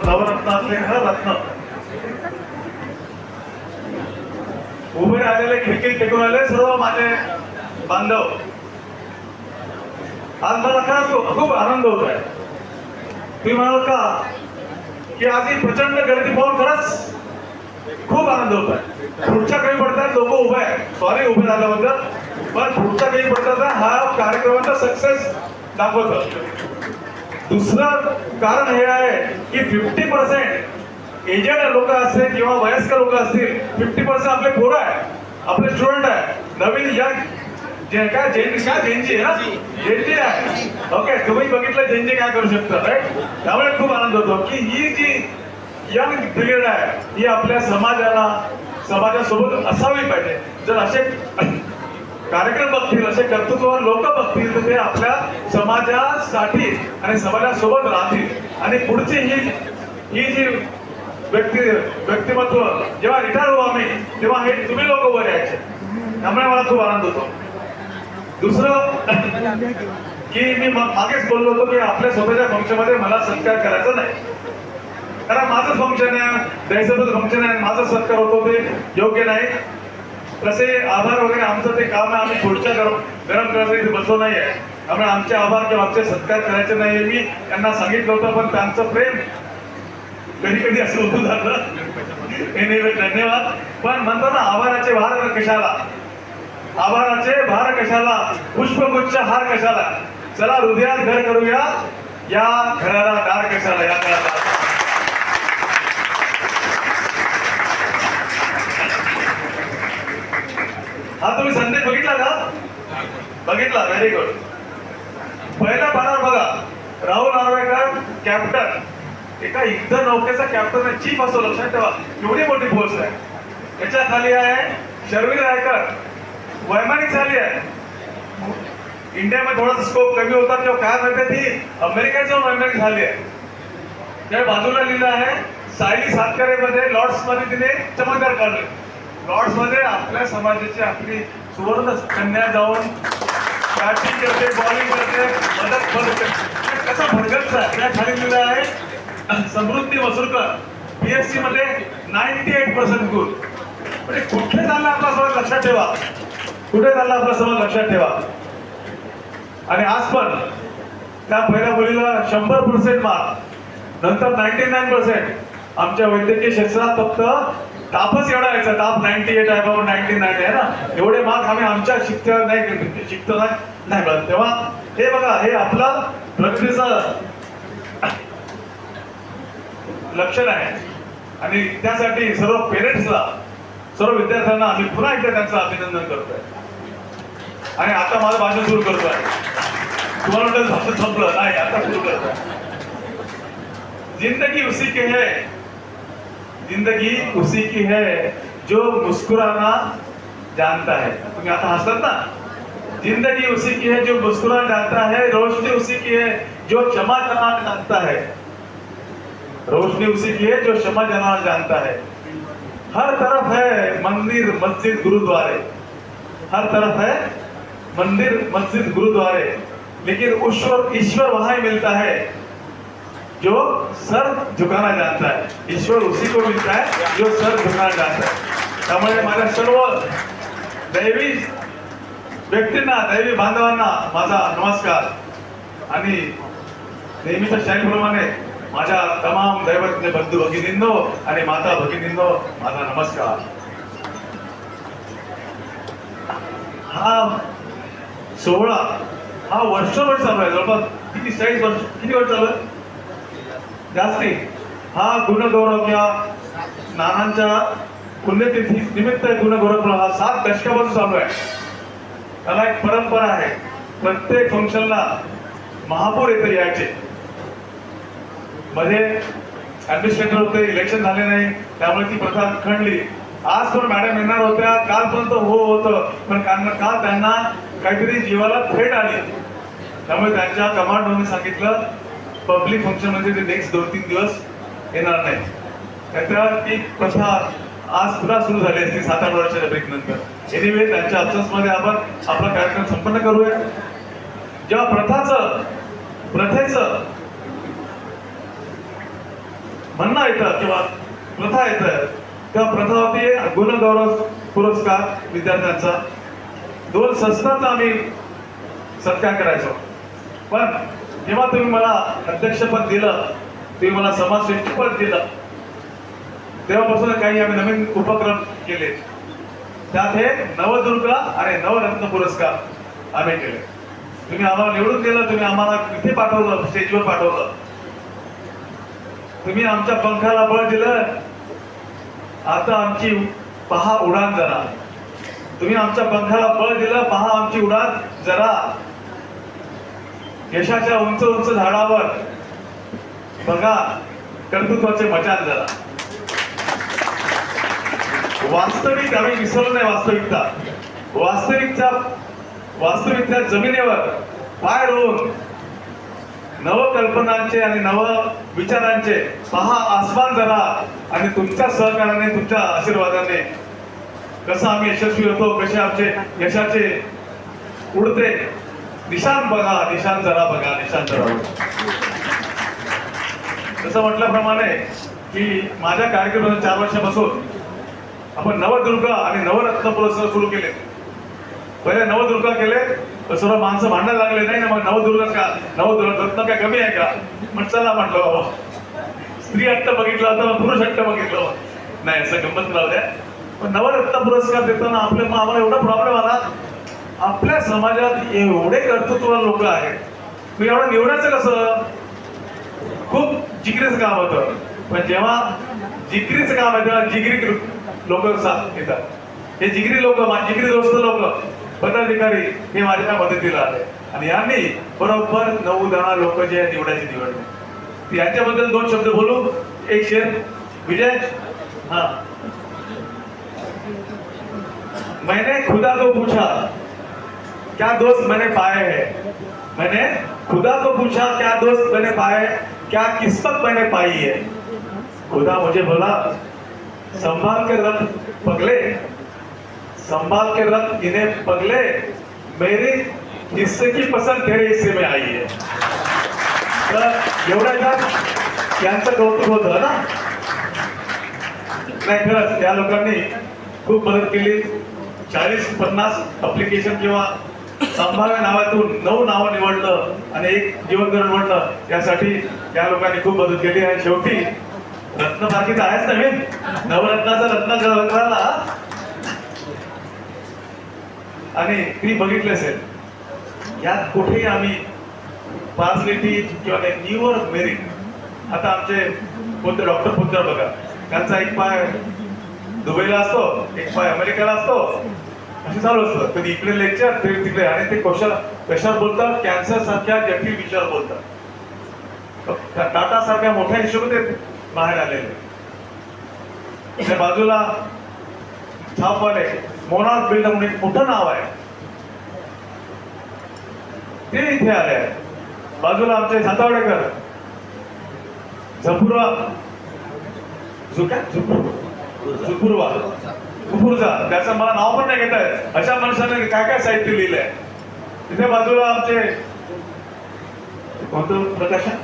नवरत्नातले रत्न उभे राहिलेले, खिडकीत टेकून आले सर्व माझे बांधव. आज मला खरंच खूप आनंद होत आहे. तुम्ही म्हणाल का की आज ही प्रचंड गर्दी पाहून खरंच खूप आनंद होत आहे. पुढच्या काही पडतात लोक उभे आहे, सॉरी उभे झाल्याबद्दल, पण पुढच्या काही पडतात हा कार्यक्रमाचा सक्सेस दाखवतो. दुसरं कारण हे आहे की 50% एजेड लोक असतील किंवा वयस्कर लोक असतील, 50% आपले पोरं आहे, आपले स्टुडंट आहे, नवीन यंग जे काय जेनजी आहे ना, जेनजी आहे. ओके, तुम्ही बघितलं जेनजी काय करू शकता, राईट. त्यामुळे खूप आनंद होतो की ही जी यंग पिरियड आहे ही आपल्या समाजासोबत असावी पाहिजे. जर असे कार्यक्रम बघतील, असे कर्तृत्ववान लोक बघतील तर ते आपल्या समाजासाठी आणि समाजासोबत राहतील. आणि पुढची ही जी व्यक्तिमत्व जेव्हा रिटायर होऊ आम्ही, तेव्हा हे तुम्ही लोक उभे राहायचे. त्यामुळे मला खूप आनंद होतो. दुसरं की मी मागेच बोललो होतो की आपल्या स्वतःच्या फंक्शनमध्ये मला सत्कार करायचा नाही, कारण माझं फंक्शन आहे, दहशतचं फंक्शन आहे, माझा सत्कार होतो ते योग्य नाही. तसे आभार वगैरे आमचं ते काम आहे, आम्ही पुढच्या गरम करायचं इथे बसलो नाही आहे. त्यामुळे आमचे आभार किंवा आमचे सत्कार करायचे नाही मी त्यांना सांगितलं होतं, पण त्यांचं प्रेम कधी कधी असं होतं झालं. एनिवे धन्यवाद. पण म्हणतो ना आभाराचे भार कशाला, आभाराचे भार कशाला, पुष्पगुच्छ हार कशाला, चला हृदयात घर करूया, या घराला दार कशाला, या घराला. हा तुम्ही संदेश बघितला का? बघितला, व्हेरी गुड. पहिला पानावर बघा, राहुल नार्वेकर कॅप्टन, एका युद्ध नौकेचा कॅप्टन आहे, चीफ असतो, लक्षात ठेवा, एवढी मोठी पोस्ट आहे. त्याच्या खाली आहे शर्विल रायकर, वैमानिक झाली आहे. इंडियामध्ये थोडासा स्कोप कमी होता किंवा काय म्हणते, ती अमेरिकेच्या वैमानिक झाली आहे. त्या बाजूला लिहिलं आहे सायली सातकरेमध्ये लॉर्ड्स मध्ये तिने चमत्कार काढले. लॉर्ड्स मध्ये आपल्या समाजाची आपली सुवर्ण कन्या जाऊन बॅटिंग करते, बॉलिंग करते, मदत करते, कसा भडकत आहे. त्या खाली लिहिलं आहे समृद्धी मसुरकर, PSC मध्ये 98% गुण. म्हणजे कुठे चालला आपला समाज, लक्षात ठेवा, कुठे चालला आपला समाज, लक्षात ठेवा. आणि आज पण त्या पहिल्या मुलीला 100% मार्क, नंतर 99%. आमच्या वैद्यकीय क्षेत्रात फक्त तापच एवढा यायचा, ताप 98 आहे बाबा, 99 आहे ना, एवढे मार्क आम्ही आमच्या शिकतो नाही बघ. तेव्हा हे बघा, हे आपलं प्रगतीचं लक्षण आहे. आणि त्यासाठी सर्व पेरेंट्सला, सर्व विद्यार्थ्यांना आम्ही पुन्हा एकदा त्यांचं अभिनंदन करतोय. आणि आता माझं भाषण सुरू करतोय. तुम्हाला वाटतं भाषण संपलं नाही, आता सुरू करतोय. जिंदगी उसी की है, जिंदगी उसी की है जो मुस्कुराना जानता है. तुम्ही आता हसतात ना. जिंदगी उसी की है जो मुस्कुराना जानता है, रोशनी उसी की है जो क्षमा करना जानता है, रोशनी उसी की है जो क्षमा करना जानता है. हर तरफ है मंदिर मस्जिद गुरुद्वारे, हर तरफ है मंदिर मस्जिद गुरुद्वारे, लेकिन ईश्वर वहां ही मिलता है जो सर झुकाना जानता है. ईश्वर उसी को मिलता है जो सर झुकाना जानता है. त्यामुळे माझ्या सर्व दैवी व्यक्तींना, दैवी बांधवांना माझा नमस्कार. आणि नेहमीच्या शैलीप्रमाणे माझ्या तमाम दैवज्ञ बंधू भगिनींनो आणि माता भगिनींनो माझा नमस्कार. हा सोहळा हा वर्षभर चालू आहे, जवळपास किती 40 वर्ष, किती वर्ष चालू आहे, जास्ती. हा गुणगौरव किंवा नानांच्या पुण्यतिथी निमित्त गुणगौरव हा 7 दशकापासून चालू आहे. त्याला एक परंपरा आहे, प्रत्येक फंक्शनला महापौर येथे यायचे. मध्ये ऍडमिनिस्ट्रेटर होते, इलेक्शन झाले नाही, त्यामुळे ती प्रथा खंडली. आज पण मॅडम येणार होत्या, कालपर्यंत होतं, पण काल त्यांना काहीतरी जीवाला थेट आली. त्यामुळे त्यांच्या कमांडोने सांगितलं पब्लिक फंक्शन मध्ये ते नेक्स्ट 2-3 दिवस येणार नाही. त्याच्या ती प्रथा आज पुन्हा सुरू झाली असती 7-8 वर्षाच्या ब्रेक नंतर. एनिवे त्यांच्या अब्सन्समध्ये आपण आपला कार्यक्रम संपन्न करूया. जेव्हा प्रथेचं म्हणणं येतं किंवा प्रथा येतं, त्या प्रथा होती गुणगौरव पुरस्कार विद्यार्थ्यांचा. 2 संस्थांचा आम्ही सत्कार करायचो. पण जेव्हा तुम्ही मला अध्यक्षपद दिलं, तुम्ही मला समाजसेवकपद दिलं, तेव्हापासून काही आम्ही नवीन उपक्रम केले. त्यात हे नवदुर्गा आणि नवरत्न पुरस्कार आम्ही केले. तुम्ही आम्हाला निवडून दिलं, तुम्ही आम्हाला इथे पाठवलं, स्टेजवर पाठवलं, तुम्ही आमच्या पंखाला बळ दिलं. आता आमची पहा उडान जरा, तुम्ही आमच्या पंखाला बळ दिलं, पहा आमची उडान जरा. यशाच्या उंच उंच झाडावर बघा कर्तृत्वाचे मचान जरा. वास्तविक आम्ही विसरलो नाही. वास्तविकच्या जमिनीवर पाय रोवून नवकल्पनांचे आणि नव विचारांचे पहा आसमान जरा. आणि तुमच्या सहकार्याने, तुमच्या आशीर्वादाने कसं आम्ही यशस्वी होतो, कसे आमचे यशाचे उडते निशाण बघा, निशाण जरा बघा, निशाण जरा. तसं म्हटल्याप्रमाणे की माझ्या कार्यक्रमात 4 वर्षापासून आपण नवदुर्गा आणि नवरत्न पुरस्कार सुरू केले. पहिले नवदुर्गा केले तर सर्व माणसं भांडायला लागले, नाही ना मग नवदुर्गा का, नवदुर्गा रत्न काय कमी आहे का? मग चला म्हटलं बाबा, स्त्री हट्ट बघितला होता, पुरुष हट्ट बघितलं नाही, असं गंमत राहू द्या. पण नवरत्न पुरस्कार देताना आम्हाला एवढा प्रॉब्लेम आला. आपल्या समाजात एवढे कर्तृत्ववान लोक आहेत, तुम्ही एवढं निवडायचं कसं? खूप जिगरीचं काम होतं. पण जेव्हा जिगरीचं काम आहे तेव्हा जिगरी लोक येतात. हे जिगरी लोक, जिगरी दोस्त लोक, पदाधिकारी हे माझ्या मदतीला आले आणि यांनी बरोबर 9-10 लोक जे निवडले. यांच्याबद्दल 2 शब्द बोलू. एक शेर विजय. हाँ, मैंने खुदा को पूछा क्या दोस्त मैंने पाए हैं, मैंने खुदा को पूछा क्या दोस्त मैंने पाए, क्या किस्मत मैंने पाई है. खुदा मुझे बोला संभाल के रख पगले, संभाल के रख इन्हें पगले, मेरे हिस्से की पसंत तेरे हिस्से में आई है. तर एवढ्या यांचं कौतुक होतं ना. नाही, खरंच त्या लोकांनी खूप मदत केली. 40-50 अप्लिकेशन किंवा संभाव्य नावातून 9 नावं निवडलं आणि 1 जीवनकर निवडलं. यासाठी त्या लोकांनी खूप मदत केली. आणि शेवटी रत्नबाकीत आहेच नवीन नवरत्नाचा रत्न झाला आणि ती बघितली असेल. यात कुठेही आम्ही पार्सलिटी किंवा न्यूअर मेरिट. आता आमचे कोणते डॉक्टर पुत्र बघा, त्यांचा एक पाय दुबईला असतो, एक पाय अमेरिकेला असतो, असे चालू असतं. कधी इकडे लेक्चर, तरी तिकडे. आणि ते कशावर बोलतात? कॅन्सर सारख्या जटिल विषयावर बोलतात. टाटा सारख्या मोठ्या हिशोबात बाहेर आलेले. त्या बाजूला छापवाले मोनार्क बिल्डर म्हणून एक मोठं नाव आहे, ते इथे आले. बाजूला आमचे सातावडेकर, झुपुर्जा, त्याचं मला नाव पण नाही घेता येत. अशा माणसाने काय काय साहित्य लिहिलंय. तिथे बाजूला आमचे कोणतं प्रकाशन,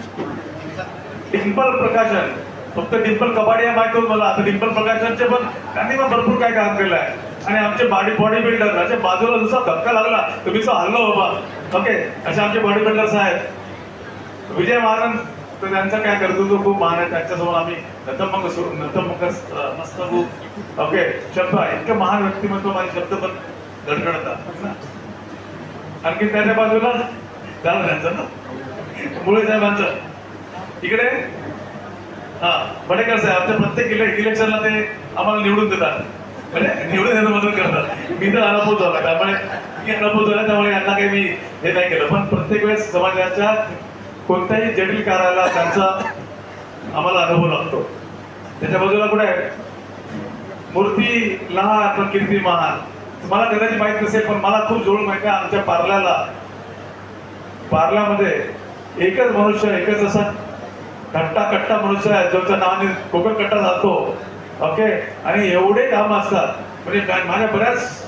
डिंपल प्रकाशन. फक्त डिंपल कबाडिया माहिती होत मला. आता डिंपल प्रकाशनचे पण त्यांनी पण भरपूर काय काम केलं आहे. आणि आमचे बॉडी बिल्डर असे बाजूला जसा धक्का लागला तुम्ही हल्लो बाबा. ओके, असे आमचे बॉडी बिल्डर्स आहेत. विजय महाराज, तर त्यांचा काय कर्तृत्व खूप महान आहे. त्यांच्यासमोर आम्ही नतमस्तक मस्तक. ओके, शब्द इतकं महान व्यक्तिमत्व, माझे शब्द पण धडधडतात. आणखी त्याच्या बाजूला झालं त्यांचं ना मुळे साहेबांचं. इकडे बडेकर साहेब, आमच्या प्रत्येक इलेक्शनला ते आम्हाला निवडून देतात, म्हणजे निवडून देणं मदत करतात. मी तर अनुभव झाला, त्यामुळे यांना काही मी हे नाही केलं. पण प्रत्येक वेळेस समाजाच्या कोणत्याही जटिल कार्याला त्यांचा आम्हाला अनुभव लागतो. त्याच्या बाजूला कुठे आहे मूर्ती लहान पण कीर्ती महान. तुम्हाला कदाचित माहित नसेल, पण मला खूप जवळ माहिती आहे. आमच्या पार्ल्यामध्ये एकच मनुष्य, एकच असा कट्टा मनुष्य आहे, ज्याच्या नावाने कोकण कट्टा जातो. ओके, आणि एवढे काम असतात. म्हणजे माझ्या बऱ्याच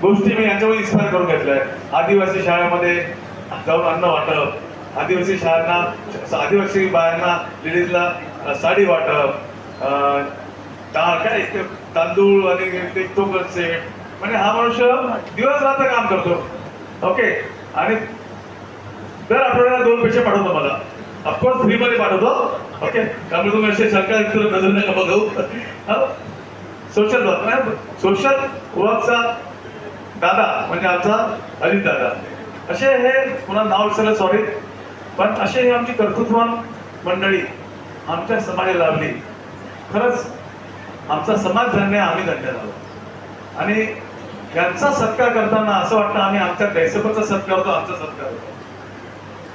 गोष्टी मी यांच्यावर इन्स्पायर करून घेतल्या. आदिवासी शाळेमध्ये जाऊन अन्न वाटप, आदिवासी शाळांना, आदिवासी बायांना, लेडीजला साडी वाटप, डाळ काय ते तांदूळ आणि ते टोकनचे, म्हणजे हा मनुष्य दिवस रात्र काम करतो. ओके, आणि दर आठवड्याला 2 पैसे पाठवतो मला, ऑफकोर्स फ्री मध्ये पाठवतो. ओके, त्यामुळे तुम्ही असे सरकार नजर नका बघू. सोशल वर्कचा दादा म्हणजे आमचा अजित दादा, असे हे पुन्हा नाव विसरलं, सॉरी, पण असे हे आमची कर्तृत्ववान मंडळी आमच्या समाजाला लाभली. खरंच आमचा समाज धन्य, आम्ही धन्य झालो. आणि यांचा सत्कार करताना असं वाटतं आम्ही आमच्या दैसपाचा सत्कार होतो, आमचा सत्कार होतो.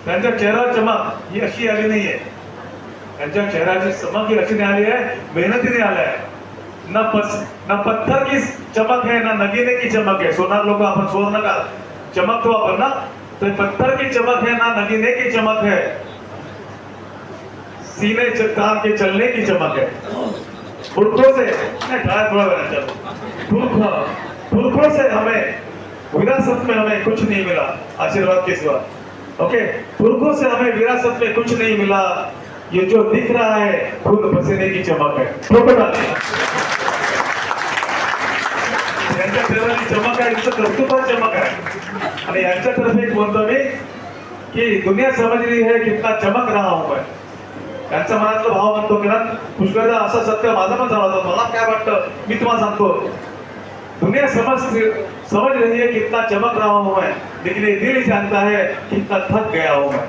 त्यांच्या चेहऱ्यावर चमक ही अशी आली नाहीये, त्यांच्या चेहऱ्याची चमक ही अशी नाही आली आहे, मेहनतीने आली आहे. न पत्थर की चमक है, ना नगीने की चमक है. सोनार लोग अपन स्वर्ण का चमक तो अपन ना, तो पत्थर की चमक है, ना नगीने की चमक है, सीने तान के चलने की चमक है. पुरखों से पुरखों से हमें विरासत में हमें कुछ नहीं मिला, आशीर्वाद के सिवा. ओके, पुरखों से हमें विरासत में कुछ नहीं मिला, ये जो दिख रहा है खून पसीने की चमक है. यांच्या चेहऱ्याची चमक आहे, इथं कर्तृत्वाची चमक आहे. आणि यांच्यातर्फे एक बोलतो मी की दुनिया समझ रही है कितना चमक रहा हूं मैं. त्यांचा मनातला भाव म्हणतो की ना पुष्कळदा असं सत्य माझं पण झालं होतं. मला काय वाटतं मी तुम्हाला सांगतो, दुनिया समझ रही है कितना चमक रहा हूं मैं, लेकिन ये दिल जानता है कितना थक गया हूं मैं.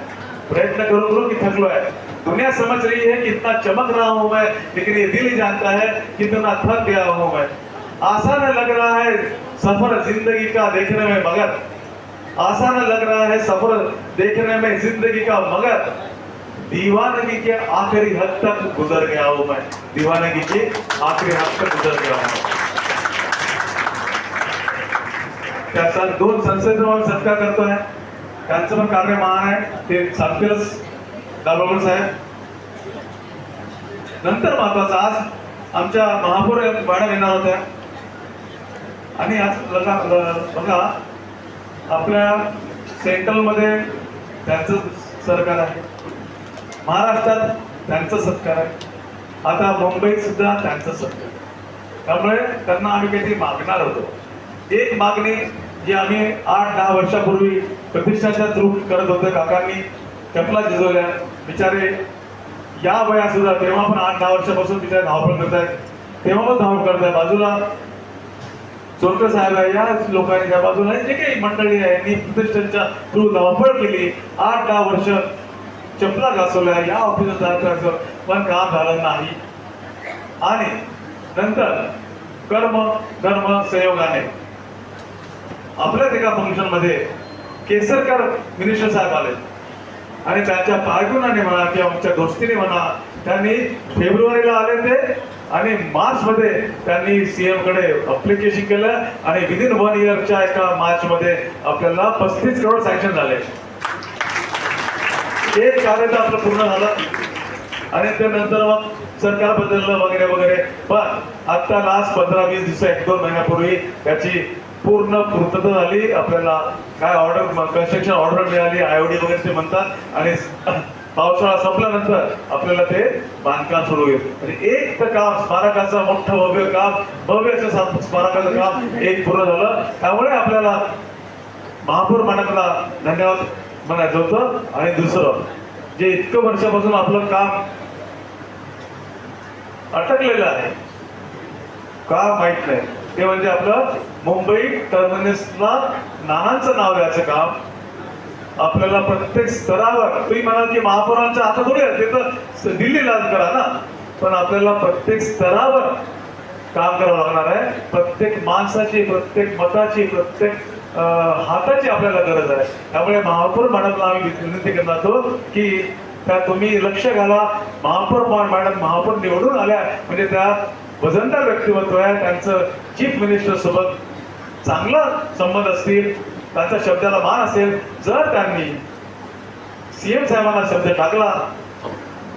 प्रयत्न करून की थकलो है. दुनिया समझ रही है कितना चमक रहा हूं मैं, लेकिन ये दिल जानता है कितना थक गया हूं मैं. आसान लग रहा है सफर जिंदगी का देखने में, मगर आसान लग रहा है सफर देखने में जिंदगी का, मगर दीवानगी के आखिरी हद तक गुजर गया हूं मैं. दीवानगी के आखिरी हद तक गुजर गया हूं. त्याचा 2 संसदेवर सत्कार करतोय, त्यांचं पण कार्य महान आहे, ते सांगतीलच दाभोळकर साहेब. नंतर महत्वाचं, आज आमच्या महापौर मॅडम येणार होत्या, आणि आज बघा आपल्या सेंट्रलमध्ये त्यांचं सरकार आहे, महाराष्ट्रात त्यांचं सत्कार आहे, आता मुंबईत सुद्धा त्यांचं सत्कार. त्यामुळे त्यांना आम्ही काहीतरी मागणार होतो. एक मागणी जी आम्ही 8-10 वर्षापूर्वी प्रतिष्ठाच्या थ्रू करत होतो, काकांनी चपला झिजवल्या, बिचारे या वया सुद्धा तेव्हा पण 8-10 वर्षापासून बिचारे धावपळ करतायत, तेव्हा पण धावपळ करतायत. बाजूला चोरकर साहेब आहे, या लोकांनी त्या बाजूला जे काही मंडळी आहे यांनी प्रतिष्ठानच्या थ्रू धावपळ केली, 8-10 वर्ष चपला घासवल्या, या ऑफिसात जायचं पण काम झालं नाही. आणि नंतर कर्म संयोगाने आपल्याच एका फंक्शन मध्ये केसरकर मिनिस्टर साहेब आले, आणि त्यांच्या पायगुणाने म्हणा किंवा आमच्या दोस्तीने म्हणा, त्यांनी फेब्रुवारीला आले ते, आणि मार्च मध्ये त्यांनी सीएम कडे अप्लिकेशन केलं, आणि विदिन 1 इयरच्या एका मार्च मध्ये आपल्याला 35 करोड सँक्शन झाले. एक कार्य तर आपलं पूर्ण झालं, आणि त्यानंतर मग सरकार बदललं वगैरे वगैरे. पण आता लास्ट 15-20 दिवस 1-2 महिन्यापूर्वी त्याची पूर्ण पूर्तता झाली. आपल्याला काय ऑर्डर, कन्स्ट्रक्शन ऑर्डर मिळाली, आयओडी वगैरे ते म्हणतात, आणि पावसाळा संपल्यानंतर आपल्याला ते बांधकाम सुरू होईल. म्हणजे एक तर काम, स्मारकाचं मोठं भव्य काम, भव्य असं स्मारकाचं काम एक पूर्ण झालं. त्यामुळे आपल्याला महापौर मॅडमला धन्यवाद म्हणायचं होतं. आणि दुसरं, जे इतकं वर्षापासून आपलं काम अटकलेलं आहे, का माहित नाही, ते म्हणजे आपलं मुंबई टर्मिनसला नानांचं नाव द्यायचं काम. आपल्याला प्रत्येक स्तरावर, तुम्ही म्हणाल की महापौरांच्या हातात थोडी आहे, ते तर दिल्लीला करा ना, पण आपल्याला प्रत्येक स्तरावर काम करावं लागणार आहे. प्रत्येक माणसाची, प्रत्येक मताची, प्रत्येक हाताची आपल्याला गरज आहे. त्यामुळे महापौर मॅडमला आम्ही विनंती करणार आहोत की त्या तुम्ही लक्ष घाला. महापौर मॅडम महापौर निवडून आल्या म्हणजे त्या वजनदार व्यक्तिमत्व आहे, त्यांचं चीफ मिनिस्टर सोबत चांगला संबंध असतील, त्यांच्या शब्दाला मान असेल. जर त्यांनी सीएम साहेबांना शब्द टाकला,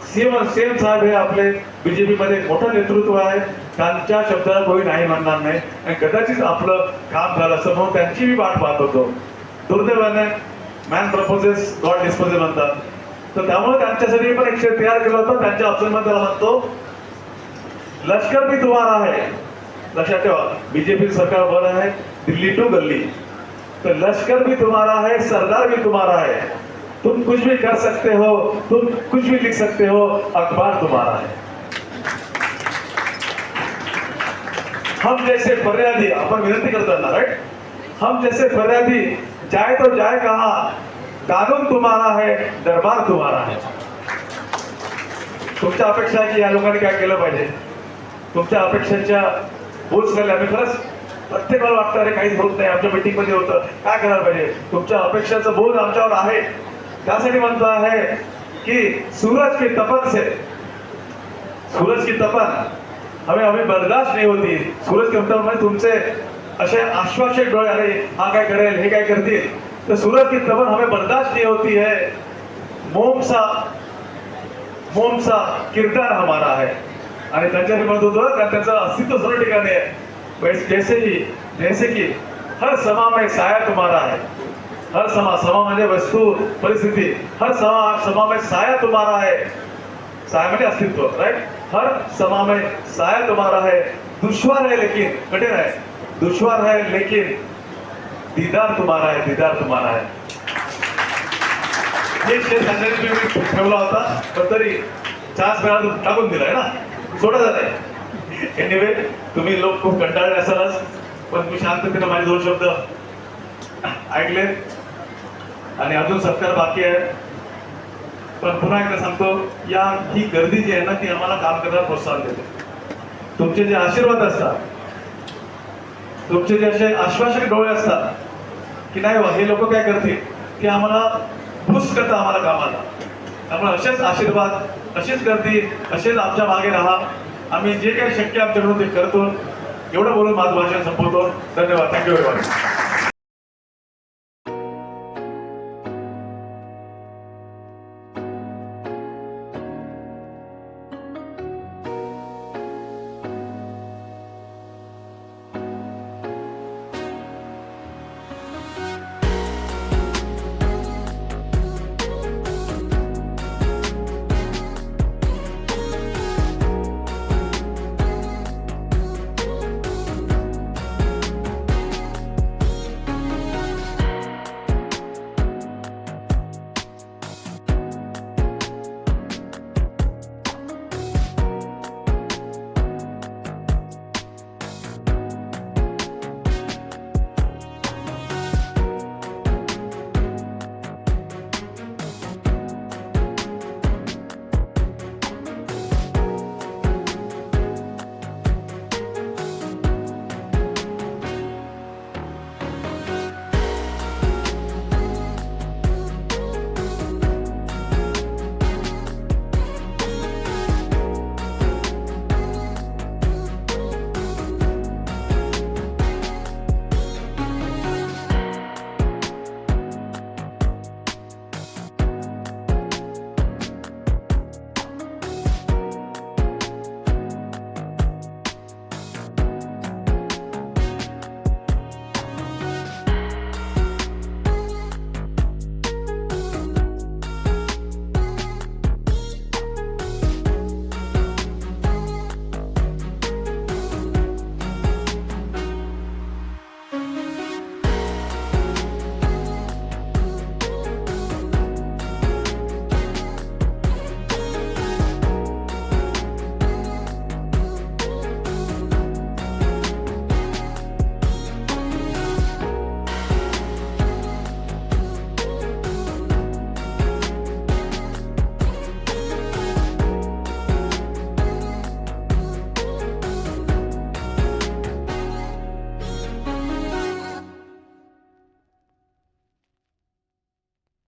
सीएम साहेब हे आपले बीजेपी मध्ये मोठं नेतृत्व आहे, त्यांच्या शब्दाला कोणी नाही म्हणणार नाही, आणि कदाचित आपलं काम झालं असं म्हणून त्यांची मी वाट पाहत होतो. दुर्दैवाने मॅन प्रपोजेस गॉड डिस्पोजेस म्हणतात. तर त्यामुळे त्यांच्यासाठी पण एक शेर तयार केलं होतं. त्यांच्या ऑप्शनमध्ये त्याला म्हणतो, लष्कर भी तुम्हारा है. लक्षात ठेवा, बीजेपी सरकार बन है दिल्ली टू गल्ली. तो लश्कर भी तुम्हारा है, सरदार भी तुम्हारा है. तुम कुछ भी कर सकते हो, तुम कुछ भी लिख सकते हो, अखबार तुम्हारा है. हम जैसे फरियादी, आपण विनंती करतो ना, राइट. हम जैसे फरियादी जाए तो जाए कहाँ, कानून तुम्हारा है, दरबार तुम्हारा है. तुमच्या अपेक्षा आहे की या लोकांनी काय केलं पाहिजे. तुमच्या अपेक्षांच्या बोच खाली आम्ही खरंच प्रत्येकाला वाटतं अरे काहीच होत नाही, आमच्या मीटिंग मध्ये होतं, काय करायला पाहिजे. तुमच्या अपेक्षाचं बोध आमच्यावर आहे. त्यासाठी म्हणतो आहे की सूरज की तपन से, सूरज की तपन हमें अभी बर्दाश्त नहीं होती. सूरज की तपन म्हणजे तुमचे असे आश्वासक डोळे, अरे हा काय करेल, हे काय करतील. तर सूरज की तपन हमें बर्दाश्त नहीं होती है. मोम सा किरदार हमारा है. आणि त्यांच्यासाठी म्हणत होतं कारण त्यांचं अस्तित्व सर्व ठिकाणी आहे. जैसे की हर समा में साया तुम्हारा है. हर समा म्हणजे वस्तू परिस्थिती. हर समा में साया तुम्हारा है. साया म्हणजे अस्तित्व, राइट. हर समा में साया तुम्हारा है. दुश्वार है लेकिन, कठीण आहे. दुश्वार है लेकिन दीदार तुम्हारा है, दीदार तुम्हारा है. हे शेर त्यांच्यासाठी मी ठेवला होता, पण तरी चान्स मिळाला टाकून दिलाय ना, सोडा झालाय. एनिवे, तुम्ही लोक खूप कंटाळले असालच, पण मी शांततेने माझे 2 शब्द ऐकले आणि अजून सत्कार बाकी आहे. पण पुन्हा एकदा सांगतो, ही गर्दी जी आहे ना, ती आम्हाला काम करायला प्रोत्साहन देते. तुमचे जे आशीर्वाद असतात, तुमचे जे असे आश्वासक डोळे असतात की नाही बा हे लोक काय करतील, की आम्हाला बूस्ट करतात आम्हाला कामाला. त्यामुळे असेच आशीर्वाद, अशीच गर्दी, असेच आमच्या मागे राहा. आम्ही जे काही शक्य आमच्याकडून ते करतो. एवढं बोलून माझं भाषण संपवतो. धन्यवाद. Thank you very much.